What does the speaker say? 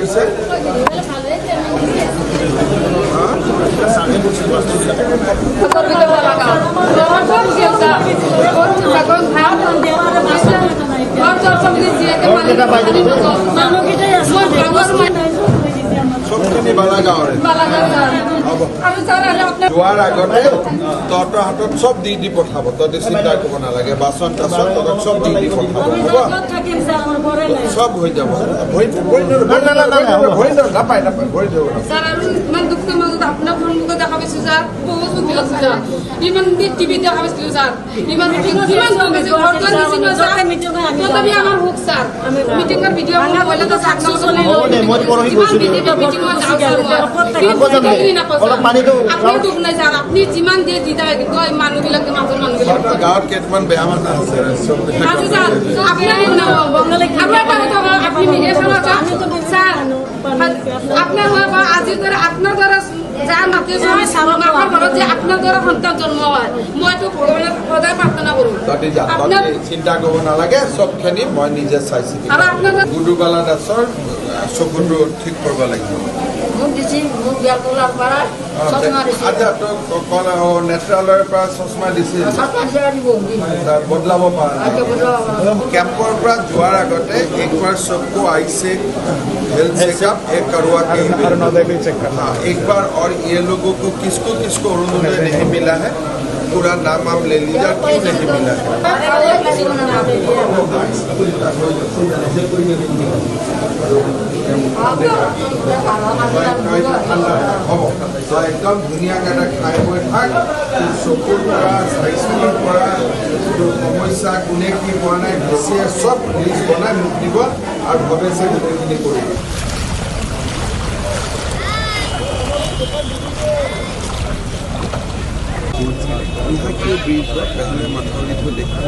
হৈছে সবখিনি বালাগাঁৱৰে যোৱাৰ আগতে তহঁতৰ হাতত চব দি পঠাব তহঁতে চিন্তা কৰিব নালাগে বাচন টাচন তহঁতক চব দি পঠাব হ'ব চব হৈ যাব নাপায় ভৰি দিব ইমান দুখৰ মাজত আপোনাক সন্মুখত দেখা পাইছো ছাৰ বহুত দুখ লাগিছে ছাৰ ইমান টিভিত দেখা পাইছিলো ছাৰ ইমান তথাপি আমাৰ হোক ছাৰ মিটিঙৰ ভিডিঅ' মোবাইলতে আপোনাৰ দুখ নাই ছাৰ আপুনি যিমান দিয়ে দি থাকে কিন্তু মানুহবিলাকে মাজৰ মানুহবিলাক গাঁৱত কেইটামান বেয়া মানুহ আছে আপনাৰ আজিৰ দ্বাৰা আপনাৰ দ্বাৰা যা মাতে আমাৰ ঘৰত যে আপনাৰ দ্বাৰা সন্তান জন্ম হয় মই তো ভগৱানক সদায় প্ৰাৰ্থনা কৰো চিন্তা কৰিব নালাগে চবখিনি মই নিজে চাইছো গুডুবালা দাসৰ চকুটো ঠিক কৰিব লাগিব নেত্ৰালয়ৰ পৰা চশমা দিছিল বদলাব পৰা কেম্পৰ পৰা যোৱাৰ আগতে একবাৰ सबको आई से हेल्थ चेकअप एक करवा के हाँ एक बार और ये लोगों को किसको अरुणोदय नहीं मिला है पूरा नाम आप ले लीजिए क्यों नहीं मिला है एकदम धुनिया खाई बई थाक चकुर स्वास्थ्यर समस्या कोने कि पा ना बेसिए सब लिस्ट बनाई मुख दी और भवे से गोटेखिनि कर पहले मथौरी को देखा